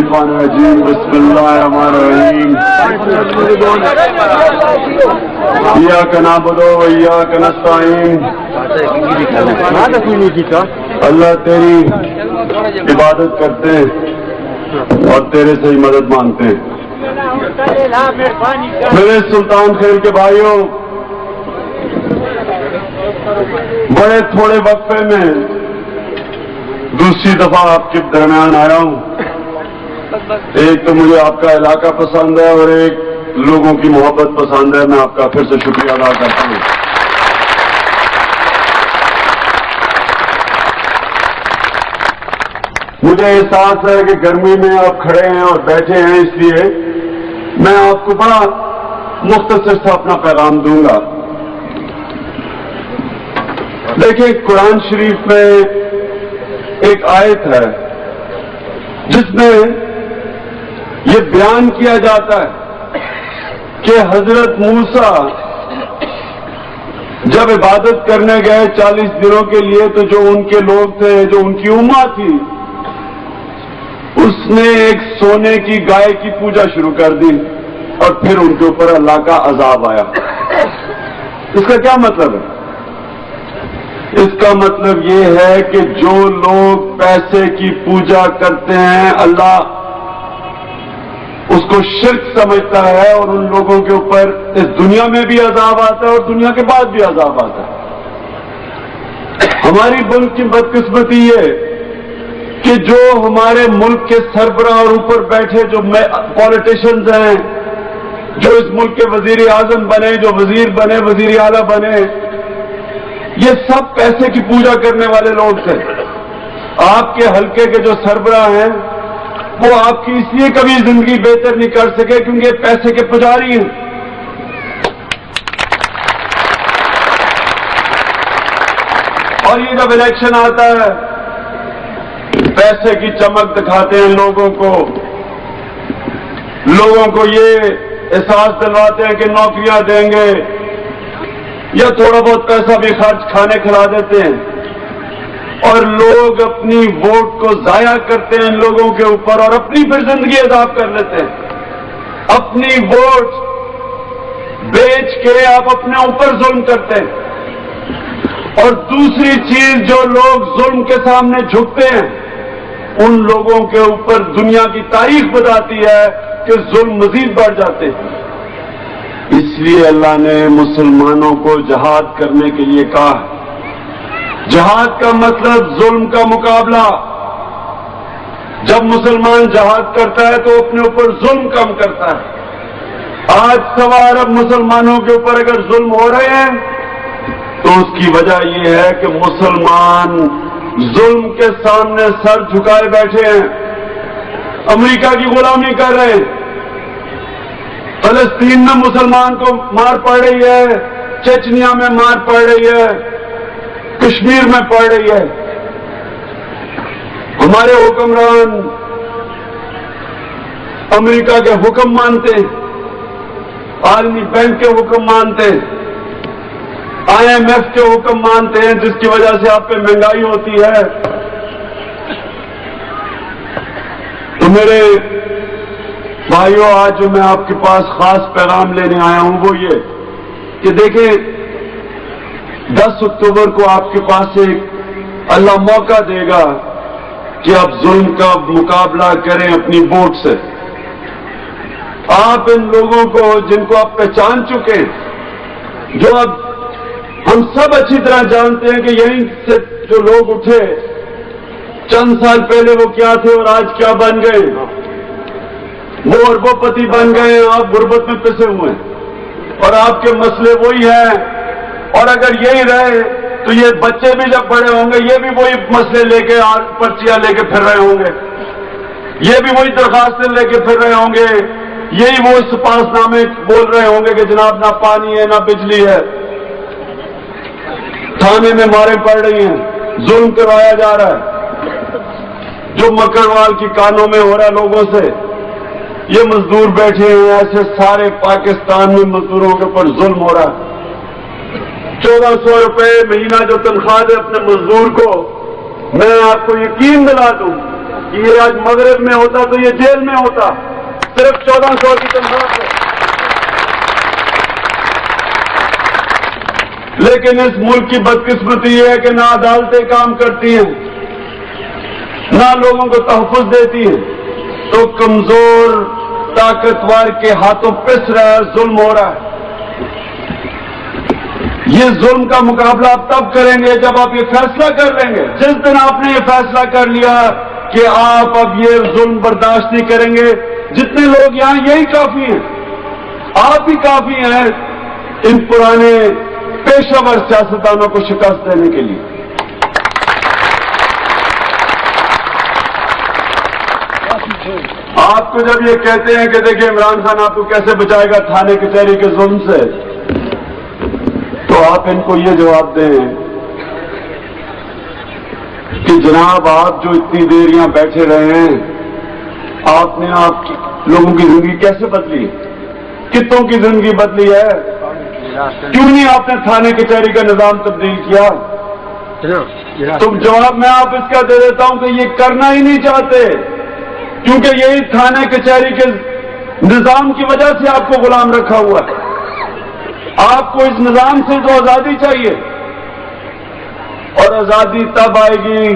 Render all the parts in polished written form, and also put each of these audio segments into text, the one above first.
الشیطان الرجیم بسم اللہ الرحمن الرحیم ایاک نعبد و ایاک نستعین اللہ تیری عبادت کرتے ہیں اور تیرے سے ہی مدد مانگتے ہیں. میرے سلطان خیل کے بھائیوں، بڑے تھوڑے وقفے میں دوسری دفعہ آپ کے درمیان آیا ہوں. ایک تو مجھے آپ کا علاقہ پسند ہے اور ایک لوگوں کی محبت پسند ہے. میں آپ کا پھر سے شکریہ ادا کرتا ہوں. مجھے احساس ہے کہ گرمی میں آپ کھڑے ہیں اور بیٹھے ہیں، اس لیے میں آپ کو بڑا مختصر سا اپنا پیغام دوں گا. دیکھیں، قرآن شریف میں ایک آیت ہے جس میں یہ بیان کیا جاتا ہے کہ حضرت موسیٰ جب عبادت کرنے گئے 40 دنوں کے لیے، تو جو ان کے لوگ تھے، جو ان کی امت تھی، اس نے ایک سونے کی گائے کی پوجا شروع کر دی اور پھر ان کے اوپر اللہ کا عذاب آیا. اس کا کیا مطلب ہے؟ اس کا مطلب یہ ہے کہ جو لوگ پیسے کی پوجا کرتے ہیں، اللہ اس کو شرک سمجھتا ہے اور ان لوگوں کے اوپر اس دنیا میں بھی عذاب آتا ہے اور دنیا کے بعد بھی عذاب آتا ہے. ہماری ملک کی بدقسمتی یہ کہ جو ہمارے ملک کے سربراہ اور اوپر بیٹھے جو پالیٹیشینز ہیں، جو اس ملک کے وزیر اعظم بنے، جو وزیر بنے، وزیر اعلیٰ بنے، یہ سب پیسے کی پوجا کرنے والے لوگ تھے. آپ کے حلقے کے جو سربراہ ہیں وہ آپ کی اس لیے کبھی زندگی بہتر نہیں کر سکے کیونکہ پیسے کے پجاری ہیں. اور یہ جب الیکشن آتا ہے، پیسے کی چمک دکھاتے ہیں لوگوں کو یہ احساس دلواتے ہیں کہ نوکریاں دیں گے یا تھوڑا بہت پیسہ بھی خرچ کھانے کھلا دیتے ہیں، اور لوگ اپنی ووٹ کو ضائع کرتے ہیں ان لوگوں کے اوپر اور اپنی پھر زندگی عذاب کر لیتے ہیں. اپنی ووٹ بیچ کے آپ اپنے اوپر ظلم کرتے ہیں. اور دوسری چیز، جو لوگ ظلم کے سامنے جھکتے ہیں ان لوگوں کے اوپر دنیا کی تاریخ بتاتی ہے کہ ظلم مزید بڑھ جاتے ہیں. اس لیے اللہ نے مسلمانوں کو جہاد کرنے کے لیے کہا. جہاد کا مطلب ظلم کا مقابلہ. جب مسلمان جہاد کرتا ہے تو اپنے اوپر ظلم کم کرتا ہے. آج 1.25 ارب مسلمانوں کے اوپر اگر ظلم ہو رہے ہیں تو اس کی وجہ یہ ہے کہ مسلمان ظلم کے سامنے سر جھکائے بیٹھے ہیں، امریکہ کی غلامی کر رہے ہیں. فلسطین میں مسلمان کو مار پڑ رہی ہے، چچنیا میں مار پڑ رہی ہے، کشمیر میں پڑ رہی ہے. ہمارے حکمران امریکہ کے حکم مانتے ہیں، عالمی بینک کے حکم مانتے ہیں، IMF کے حکم مانتے ہیں، جس کی وجہ سے آپ پہ مہنگائی ہوتی ہے. تو میرے بھائیوں، آج جو میں آپ کے پاس خاص پیغام لینے آیا ہوں وہ یہ کہ دیکھیں، 10 اکتوبر کو آپ کے پاس ایک اللہ موقع دے گا کہ آپ ظلم کا مقابلہ کریں اپنی ووٹ سے. آپ ان لوگوں کو جن کو آپ پہچان چکے ہیں، جو اب ہم سب اچھی طرح جانتے ہیں کہ یہیں سے جو لوگ اٹھے چند سال پہلے وہ کیا تھے اور آج کیا بن گئے. وہ اربوں پتی بن گئے ہیں، آپ غربت میں پسے ہوئے ہیں اور آپ کے مسئلے وہی ہیں. اور اگر یہی رہے تو یہ بچے بھی جب بڑے ہوں گے یہ بھی وہی مسئلے لے کے پرچیاں لے کے پھر رہے ہوں گے، یہ بھی وہی درخواستیں لے کے پھر رہے ہوں گے، یہی وہ سپاس نامے بول رہے ہوں گے کہ جناب نہ پانی ہے نہ بجلی ہے. تھانے میں ماریں پڑ رہی ہیں، ظلم کروایا جا رہا ہے، جو مکڑوال کی کانوں میں ہو رہا ہے لوگوں سے. یہ مزدور بیٹھے ہیں، ایسے سارے پاکستان میں مزدوروں کے اوپر ظلم ہو رہا ہے. 1400 روپے مہینہ جو تنخواہ دے اپنے مزدور کو، میں آپ کو یقین دلا دوں کہ یہ آج مغرب میں ہوتا تو یہ جیل میں ہوتا، صرف 1400 کی تنخواہ ہے۔ لیکن اس ملک کی بدقسمتی یہ ہے کہ نہ عدالتیں کام کرتی ہیں، نہ لوگوں کو تحفظ دیتی ہیں، تو کمزور طاقتور کے ہاتھوں پس رہا ہے، ظلم ہو رہا ہے۔ یہ ظلم کا مقابلہ آپ تب کریں گے جب آپ یہ فیصلہ کر لیں گے۔ جس دن آپ نے یہ فیصلہ کر لیا کہ آپ اب یہ ظلم برداشت نہیں کریں گے، جتنے لوگ یہاں یہی کافی ہیں، آپ ہی کافی ہیں ان پرانے پیشہ ور سیاستدانوں کو شکست دینے کے لیے۔ آپ کو جب یہ کہتے ہیں کہ دیکھیں عمران خان آپ کو کیسے بچائے گا تھانے کچہری کے ظلم سے، تو آپ ان کو یہ جواب دیں کہ جناب آپ جو اتنی دیر یہاں بیٹھے رہے ہیں، آپ نے آپ لوگوں کی زندگی کیسے بدلی، کتوں کی زندگی بدلی ہے؟ کیوں نہیں آپ نے تھانے کچہری کا نظام تبدیل کیا؟ تم جواب میں آپ اس کا دے دیتا ہوں کہ یہ کرنا ہی نہیں چاہتے، کیونکہ یہی تھانے کچہری کے نظام کی وجہ سے آپ کو غلام رکھا ہوا ہے۔ آپ کو اس نظام سے تو آزادی چاہیے، اور آزادی تب آئے گی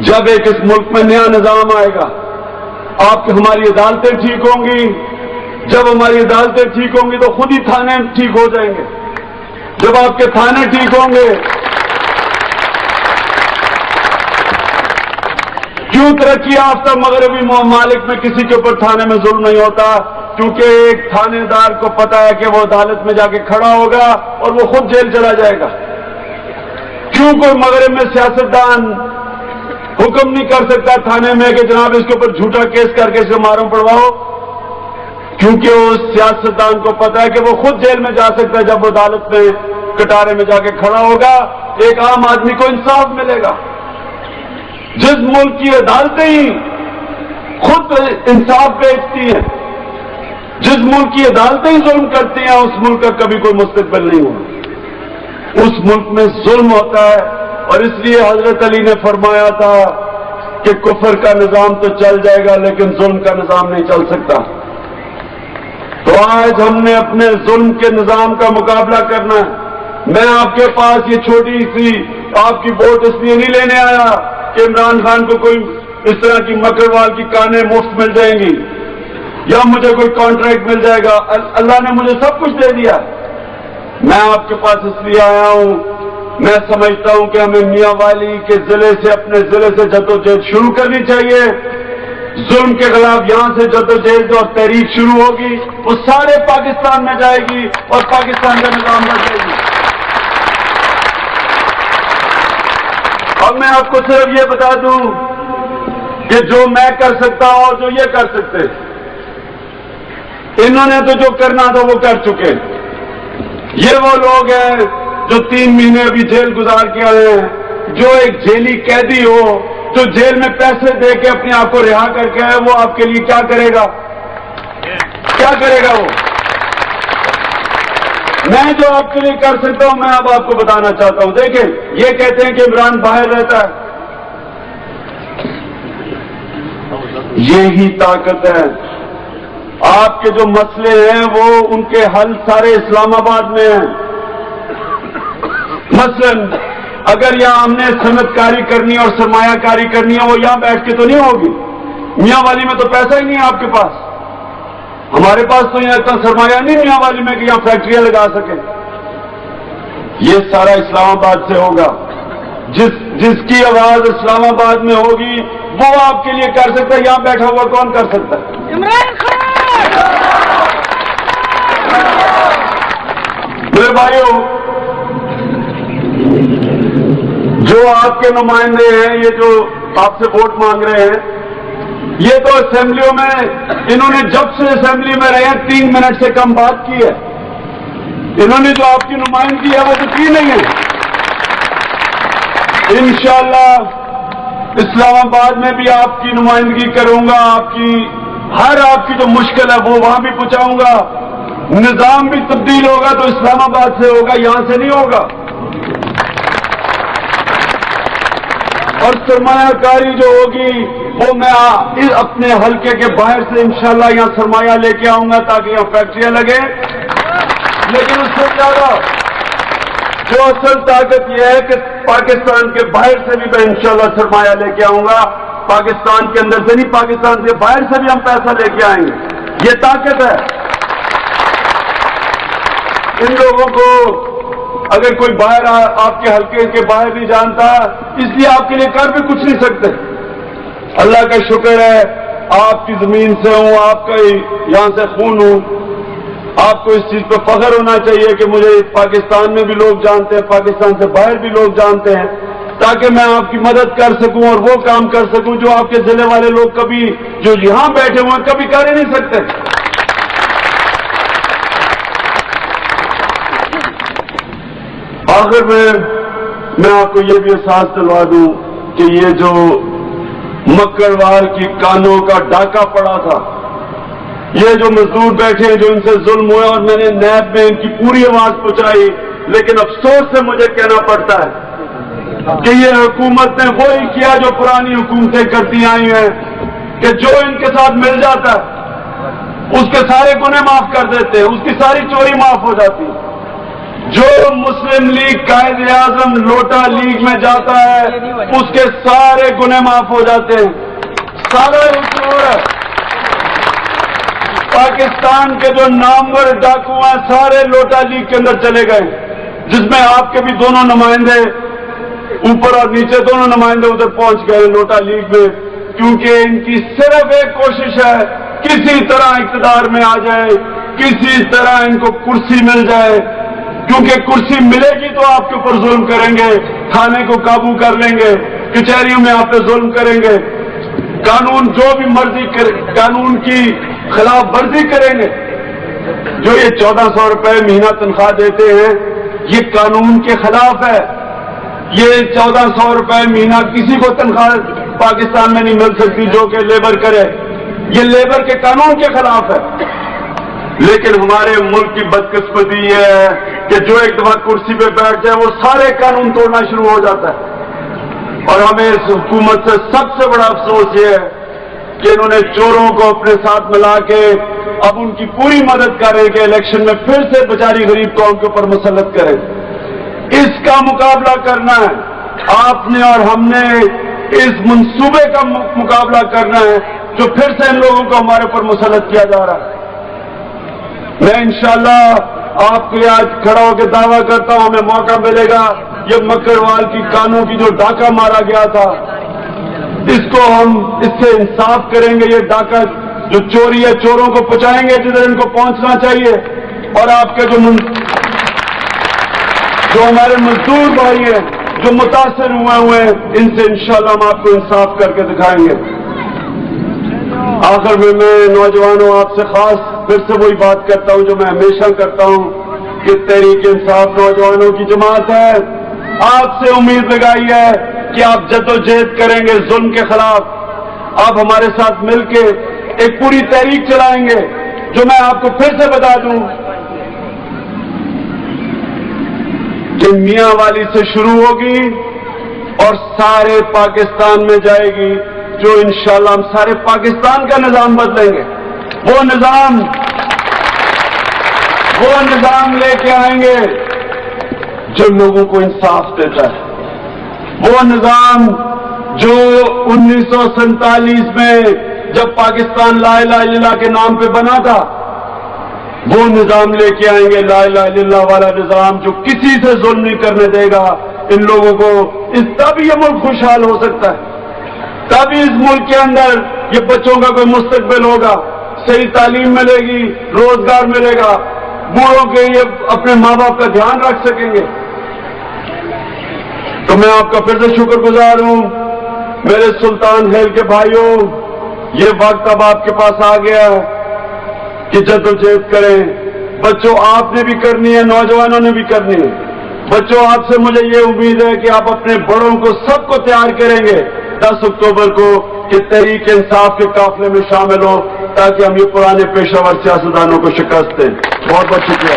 جب ایک اس ملک میں نیا نظام آئے گا۔ آپ کی ہماری عدالتیں ٹھیک ہوں گی، جب ہماری عدالتیں ٹھیک ہوں گی تو خود ہی تھانے ٹھیک ہو جائیں گے۔ جب آپ کے تھانے ٹھیک ہوں گے، کیوں ترقی یافتہ مغربی ممالک میں کسی کے اوپر تھانے میں ظلم نہیں ہوتا؟ کیونکہ ایک تھانے دار کو پتا ہے کہ وہ عدالت میں جا کے کھڑا ہوگا اور وہ خود جیل چلا جائے گا۔ کیوں کوئی مغرب میں سیاستدان حکم نہیں کر سکتا تھانے میں کہ جناب اس کے اوپر جھوٹا کیس کر کے اسے ماروں پڑواؤ؟ کیونکہ اس سیاستدان کو پتا ہے کہ وہ خود جیل میں جا سکتا ہے جب وہ عدالت میں کٹارے میں جا کے کھڑا ہوگا۔ ایک عام آدمی کو انصاف ملے گا۔ جس ملک کی عدالتیں ہی خود انصاف بیچتی ہیں، جس ملک کی عدالتیں ہی ظلم کرتی ہیں، اس ملک کا کبھی کوئی مستقبل نہیں ہوگا۔ اس ملک میں ظلم ہوتا ہے، اور اس لیے حضرت علی نے فرمایا تھا کہ کفر کا نظام تو چل جائے گا لیکن ظلم کا نظام نہیں چل سکتا۔ تو آج ہم نے اپنے ظلم کے نظام کا مقابلہ کرنا ہے۔ میں آپ کے پاس یہ چھوٹی سی آپ کی ووٹ اس لیے نہیں لینے آیا کہ عمران خان کو کوئی اس طرح کی مکروال کی کانیں مفت مل جائیں گی یا مجھے کوئی کانٹریکٹ مل جائے گا۔ اللہ نے مجھے سب کچھ دے دیا۔ میں آپ کے پاس اس لیے آیا ہوں، میں سمجھتا ہوں کہ ہمیں میاں والی کے ضلع سے، اپنے ضلع سے جدوجہد شروع کرنی چاہیے۔ ظلم کے خلاف یہاں سے جدوجہد اور تحریک شروع ہوگی، وہ سارے پاکستان میں جائے گی اور پاکستان کا نظام بن جائے گی۔ اب میں آپ کو صرف یہ بتا دوں کہ جو میں کر سکتا ہوں اور جو یہ کر سکتے، انہوں نے تو جو کرنا تھا وہ کر چکے۔ یہ وہ لوگ ہیں جو 3 مہینے ابھی جیل گزار کے آئے ہیں، جو ایک جیلی قیدی ہو جو جیل میں پیسے دے کے اپنے آپ کو رہا کر کے آئے، وہ آپ کے لیے کیا کرے گا؟ کیا کرے گا وہ؟ میں جو آپ کے لیے کر سکتا ہوں میں اب آپ کو بتانا چاہتا ہوں۔ دیکھیں، یہ کہتے ہیں کہ عمران باہر رہتا ہے، یہی طاقت ہے۔ آپ کے جو مسئلے ہیں وہ ان کے حل سارے اسلام آباد میں ہیں۔ مثلا اگر یہاں ہم نے صنعت کاری کرنی اور سرمایہ کاری کرنی ہے، وہ یہاں بیٹھ کے تو نہیں ہوگی۔ میاں والی میں تو پیسہ ہی نہیں ہے آپ کے پاس، ہمارے پاس تو یہاں اتنا سرمایہ نہیں میاں والی میں کہ یہاں فیکٹریاں لگا سکیں۔ یہ سارا اسلام آباد سے ہوگا۔ جس کی آواز اسلام آباد میں ہوگی وہ آپ کے لیے کر سکتا ہے، یہاں بیٹھا ہوا کون کر سکتا ہے؟ عمران خان۔ میرے بھائیوں، جو آپ کے نمائندے ہیں، یہ جو آپ سے ووٹ مانگ رہے ہیں، یہ تو اسمبلیوں میں انہوں نے جب سے اسمبلی میں رہے ہیں 3 منٹ سے کم بات کی ہے۔ انہوں نے جو آپ کی نمائندگی ہے وہ تو کی نہیں ہے۔ انشاءاللہ اسلام آباد میں بھی آپ کی نمائندگی کروں گا، آپ کی جو مشکل ہے وہ وہاں بھی پہنچاؤں گا۔ نظام بھی تبدیل ہوگا تو اسلام آباد سے ہوگا، یہاں سے نہیں ہوگا۔ اور سرمایہ کاری جو ہوگی وہ میں اپنے حلقے کے باہر سے انشاءاللہ یہاں سرمایہ لے کے آؤں گا تاکہ یہاں فیکٹریاں لگیں. لیکن اس سے زیادہ جو اصل طاقت یہ ہے کہ پاکستان کے باہر سے بھی میں انشاءاللہ سرمایہ لے کے آؤں گا. پاکستان کے اندر سے نہیں، پاکستان کے باہر سے بھی ہم پیسہ لے کے آئیں گے. یہ طاقت ہے. ان لوگوں کو اگر کوئی باہر آپ کے حلقے کے باہر نہیں جانتا، اس لیے آپ کے لیے کر بھی کچھ نہیں سکتے. اللہ کا شکر ہے آپ کی زمین سے ہوں، آپ کا یہاں سے خون ہوں. آپ کو اس چیز پہ فخر ہونا چاہیے کہ مجھے پاکستان میں بھی لوگ جانتے ہیں، پاکستان سے باہر بھی لوگ جانتے ہیں، تاکہ میں آپ کی مدد کر سکوں اور وہ کام کر سکوں جو آپ کے ضلع والے لوگ کبھی جو یہاں بیٹھے ہوئے ہیں کبھی کر ہی نہیں سکتے. آخر میں آپ کو یہ بھی احساس دلوا دوں کہ یہ جو مکڑوال کی کانوں کا ڈاکہ پڑا تھا، یہ جو مزدور بیٹھے ہیں جو ان سے ظلم ہوا، اور میں نے نیب میں ان کی پوری آواز پہنچائی، لیکن افسوس سے مجھے کہنا پڑتا ہے کہ یہ حکومت نے وہی کیا جو پرانی حکومتیں کرتی آئی ہیں کہ جو ان کے ساتھ مل جاتا ہے اس کے سارے گناہ معاف کر دیتے ہیں، اس کی ساری چوری معاف ہو جاتی ہے. جو مسلم لیگ قائد اعظم لوٹا لیگ میں جاتا ہے اس کے سارے گناہ معاف ہو جاتے ہیں. سارا چور ہے. پاکستان کے جو نامور ڈاکو ہیں سارے لوٹا لیگ کے اندر چلے گئے، جس میں آپ کے بھی دونوں نمائندے اوپر اور نیچے دونوں نمائندے ادھر پہنچ گئے لوٹا لیگ میں، کیونکہ ان کی صرف ایک کوشش ہے کسی طرح اقتدار میں آ جائے، کسی طرح ان کو کرسی مل جائے، کیونکہ کرسی ملے گی تو آپ کے اوپر ظلم کریں گے، تھانے کو قابو کر لیں گے، کچہریوں میں آپ پہ ظلم کریں گے، قانون جو بھی مرضی قانون کی خلاف ورزی کریں گے. جو یہ 1400 روپے مہینہ تنخواہ دیتے ہیں یہ قانون کے خلاف ہے. یہ 1400 روپے مہینہ کسی کو تنخواہ پاکستان میں نہیں مل سکتی جو کہ لیبر کرے. یہ لیبر کے قانون کے خلاف ہے. لیکن ہمارے ملک کی بدقسمتی یہ ہے کہ جو ایک دفعہ کرسی پہ بیٹھ جائے وہ سارے قانون توڑنا شروع ہو جاتا ہے. اور ہمیں اس حکومت سے سب سے بڑا افسوس یہ ہے کہ انہوں نے چوروں کو اپنے ساتھ ملا کے اب ان کی پوری مدد کریں کہ الیکشن میں پھر سے بیچاری غریب قوم کے اوپر مسلط کریں. اس کا مقابلہ کرنا ہے آپ نے اور ہم نے. اس منصوبے کا مقابلہ کرنا ہے جو پھر سے ان لوگوں کو ہمارے اوپر مسلط کیا جا رہا ہے. میں انشاءاللہ آپ کے آج کھڑا ہو کے دعویٰ کرتا ہوں ہمیں موقع ملے گا یہ مکڑوال کی کانوں کی جو ڈاکہ مارا گیا تھا اس کو ہم اس سے انصاف کریں گے. یہ ڈاکہ جو چوری ہے چوروں کو پہنچائیں گے جدھر ان کو پہنچنا چاہیے. اور آپ کے جو ہمارے مزدور بھائی ہیں جو متاثر ہوئے ہیں ان سے انشاءاللہ ہم آپ کو انصاف کر کے دکھائیں گے. آخر میں نوجوانوں آپ سے خاص پھر سے وہی بات کرتا ہوں جو میں ہمیشہ کرتا ہوں کہ تحریک انصاف نوجوانوں کی جماعت ہے. آپ سے امید لگائی ہے کہ آپ جدوجہد کریں گے ظلم کے خلاف. آپ ہمارے ساتھ مل کے ایک پوری تحریک چلائیں گے جو میں آپ کو پھر سے بتا دوں کہ میاں والی سے شروع ہوگی اور سارے پاکستان میں جائے گی. جو انشاءاللہ ہم سارے پاکستان کا نظام بدلیں گے. وہ نظام لے کے آئیں گے جو لوگوں کو انصاف دیتا ہے. وہ نظام جو 1947 میں جب پاکستان لا الہ الا اللہ کے نام پہ بنا تھا وہ نظام لے کے آئیں گے. لا الہ الا اللہ والا نظام جو کسی سے ظلم نہیں کرنے دے گا ان لوگوں کو. تب یہ ملک خوشحال ہو سکتا ہے. تب اس ملک کے اندر یہ بچوں کا کوئی مستقبل ہوگا, صحیح تعلیم ملے گی, روزگار ملے گا, بوڑھوں کے یہ اپنے ماں باپ کا دھیان رکھ سکیں گے. تو میں آپ کا پھر سے شکر گزار ہوں میرے سلطان خیل کے بھائیوں. یہ وقت اب آپ کے پاس آ گیا ہے کہ جدوجہد کریں. بچوں آپ نے بھی کرنی ہے, نوجوانوں نے بھی کرنی ہے. بچوں آپ سے مجھے یہ امید ہے کہ آپ اپنے بڑوں کو سب کو تیار کریں گے 10 اکتوبر کو کہ تحریک انصاف کے قافلے میں شامل ہو تاکہ ہم یہ پرانے پیشہ ور سیاستدانوں کو شکست دیں. بہت بہت شکریہ.